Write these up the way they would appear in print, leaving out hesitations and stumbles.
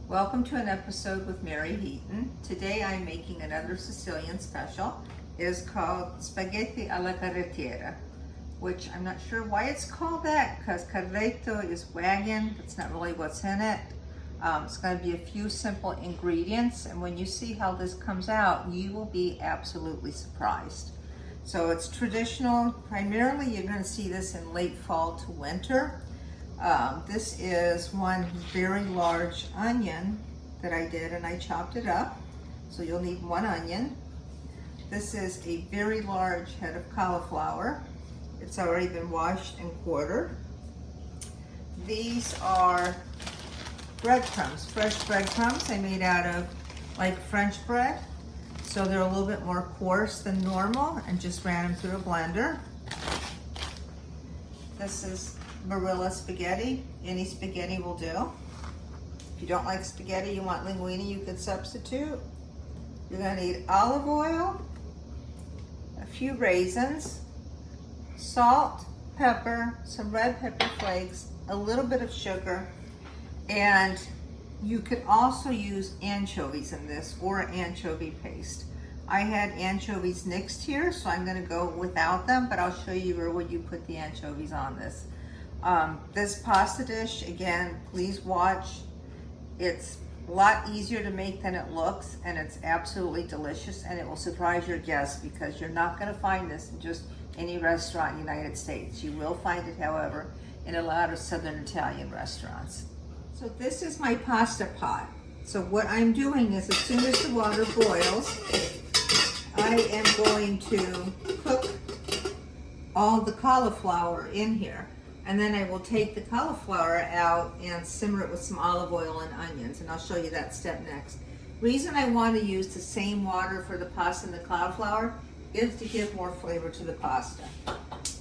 Welcome to an episode with Mary Heaton. Today I'm making another Sicilian special. It is called spaghetti alla carrettiera, which I'm not sure why it's called that because carretto is wagon. That's not really what's in it. It's going to be a few simple ingredients, and when you see how this comes out, you will be absolutely surprised. So it's traditional. Primarily you're going to see this in late fall to winter. This is one very large onion that I did, and I chopped it up. So you'll need one onion. This is a very large head of cauliflower. It's already been washed and quartered. These are breadcrumbs, fresh breadcrumbs I made out of like French bread. So they're a little bit more coarse than normal, and just ran them through a blender. This is Barilla spaghetti. Any spaghetti will do. If you don't like spaghetti, you want linguine, you could substitute. You're gonna need olive oil, a few raisins, salt, pepper, some red pepper flakes, a little bit of sugar, and you could also use anchovies in this, or anchovy paste. I had anchovies mixed here, so I'm gonna go without them, but I'll show you where would you put the anchovies on this. This pasta dish, again, please watch. It's a lot easier to make than it looks, and it's absolutely delicious, and it will surprise your guests because you're not going to find this in just any restaurant in the United States. You will find it, however, in a lot of Southern Italian restaurants. So this is my pasta pot. So what I'm doing is, as soon as the water boils, I am going to cook all the cauliflower in here. And then I will take the cauliflower out and simmer it with some olive oil and onions, and I'll show you that step next. Reason I want to use the same water for the pasta and the cauliflower is to give more flavor to the pasta.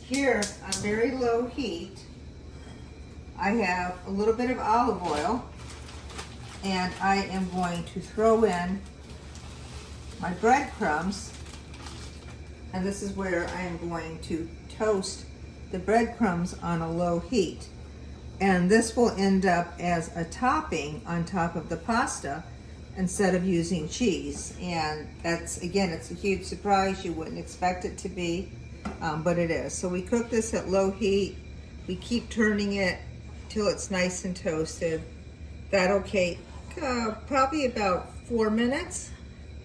Here, on very low heat, I have a little bit of olive oil, and I am going to throw in my breadcrumbs, and this is where I am going to toast the breadcrumbs on a low heat, and this will end up as a topping on top of the pasta instead of using cheese. And that's, again, it's a huge surprise. You wouldn't expect it to be, but it is. So we cook this at low heat. We keep turning it till it's nice and toasted. That'll take probably about 4 minutes,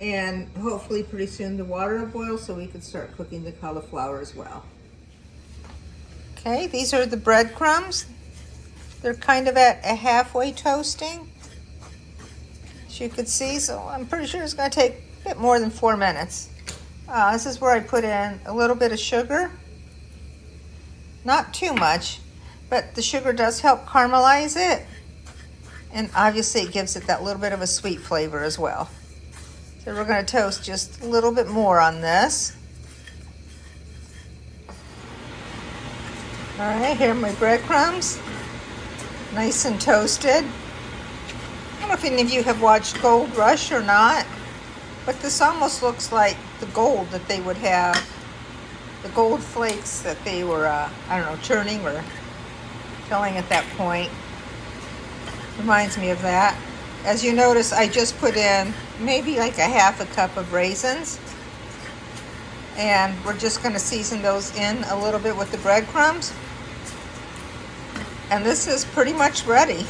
and hopefully pretty soon the water will boil so we can start cooking the cauliflower as well. Okay, these are the breadcrumbs. They're kind of at a halfway toasting, as you can see, so I'm pretty sure it's going to take a bit more than 4 minutes. This is where I put in a little bit of sugar. Not too much, but the sugar does help caramelize it, and obviously it gives it that little bit of a sweet flavor as well. So we're going to toast just a little bit more on this. All right, here are my breadcrumbs, nice and toasted. I don't know if any of you have watched Gold Rush or not, but this almost looks like the gold that they would have, the gold flakes that they were, I don't know, churning or filling at that point. Reminds me of that. As you notice, I just put in maybe like a half a cup of raisins, and we're just going to season those in a little bit with the breadcrumbs. And this is pretty much ready.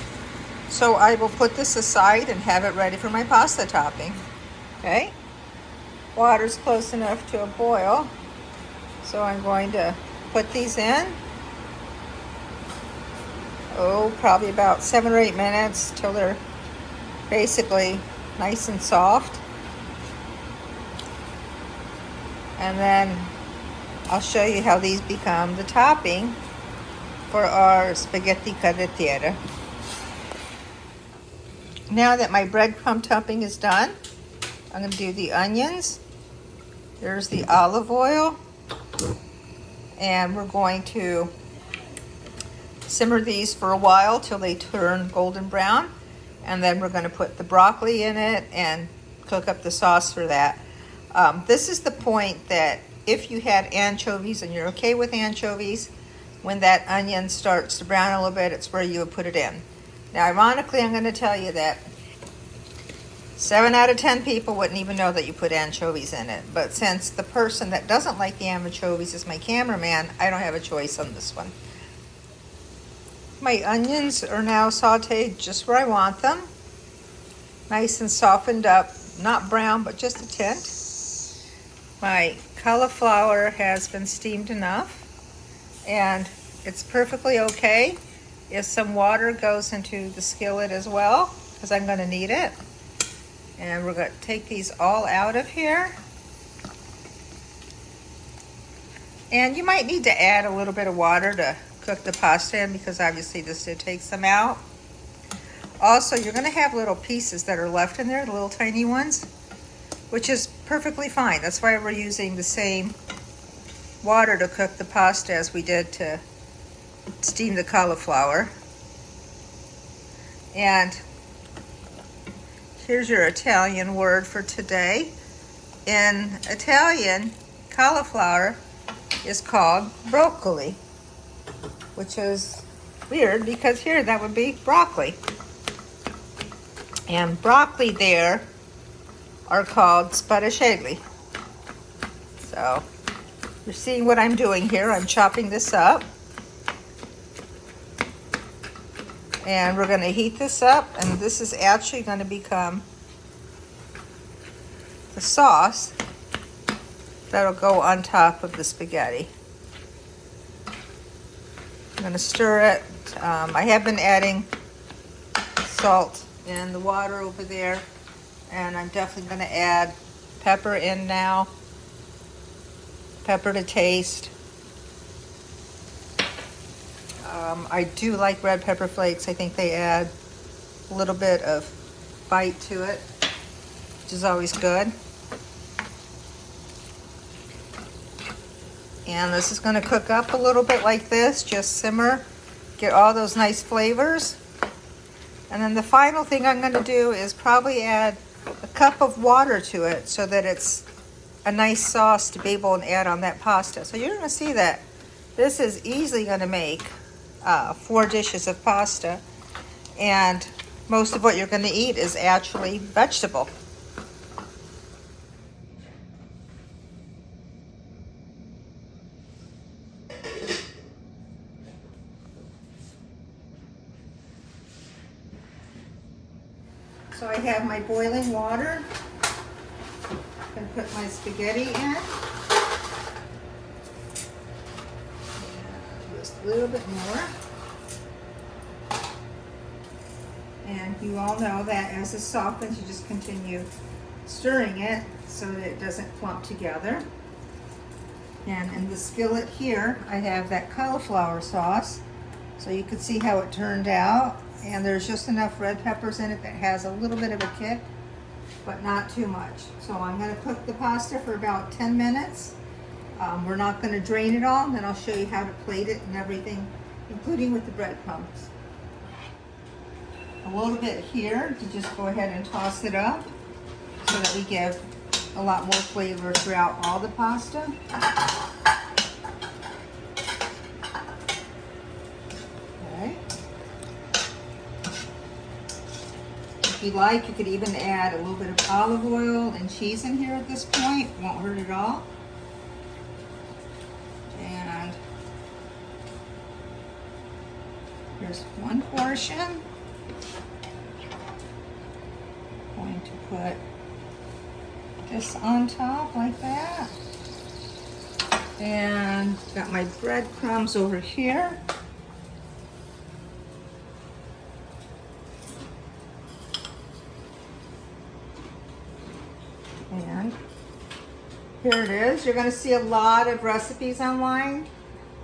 So I will put this aside and have it ready for my pasta topping. Okay? Water's close enough to a boil. So I'm going to put these in. Oh, probably about 7 or 8 minutes till they're basically nice and soft. And then I'll show you how these become the topping for our spaghetti carrettiera. Now that my breadcrumb topping is done, I'm going to do the onions. There's the olive oil. And we're going to simmer these for a while till they turn golden brown. And then we're going to put the broccoli in it and cook up the sauce for that. This is the point that if you had anchovies and you're okay with anchovies, when that onion starts to brown a little bit, it's where you would put it in. Now, ironically, I'm going to tell you that 7 out of 10 people wouldn't even know that you put anchovies in it. But since the person that doesn't like the anchovies is my cameraman, I don't have a choice on this one. My onions are now sauteed just where I want them. Nice and softened up, not brown, but just a tint. My cauliflower has been steamed enough, and it's perfectly okay if some water goes into the skillet as well, because I'm going to need it. And we're going to take these all out of here. And you might need to add a little bit of water to cook the pasta in, because obviously this did take some out. Also, you're going to have little pieces that are left in there, the little tiny ones, which is perfectly fine. That's why we're using the same water to cook the pasta as we did to steam the cauliflower. And here's your Italian word for today. In Italian, cauliflower is called broccoli, which is weird because here that would be broccoli. And broccoli there are called sparacelli. So you're seeing what I'm doing here. I'm chopping this up. And we're going to heat this up, and this is actually going to become the sauce that'll go on top of the spaghetti. I'm going to stir it. I have been adding salt in the water over there, and I'm definitely going to add pepper in now. Pepper to taste. I do like red pepper flakes. I think they add a little bit of bite to it, which is always good. And this is going to cook up a little bit like this, just simmer, get all those nice flavors. And then the final thing I'm going to do is probably add a cup of water to it so that it's a nice sauce to be able to add on that pasta. So you're going to see that this is easily going to make 4 dishes of pasta, and most of what you're going to eat is actually vegetable. So I have my boiling water. I'm going to put my spaghetti in. Just a little bit more. And you all know that as it softens, you just continue stirring it so that it doesn't clump together. And in the skillet here, I have that cauliflower sauce. So you can see how it turned out. And there's just enough red peppers in it that has a little bit of a kick, but not too much. So I'm going to cook the pasta for about 10 minutes. We're not going to drain it all, and then I'll show you how to plate it and everything, including with the breadcrumbs. A little bit here to just go ahead and toss it up so that we give a lot more flavor throughout all the pasta. Okay. If you like, you could even add a little bit of olive oil and cheese in here at this point. Won't hurt at all. And here's one portion. Going to put this on top like that. And got my breadcrumbs over here. And here it is. You're going to see a lot of recipes online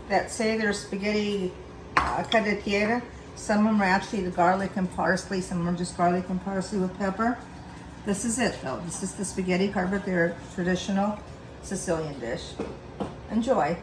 that say they're spaghetti carrettiera. Some of them are actually the garlic and parsley. Some of them are just garlic and parsley with pepper. This is it though. This is the spaghetti carrettiera traditional Sicilian dish. Enjoy.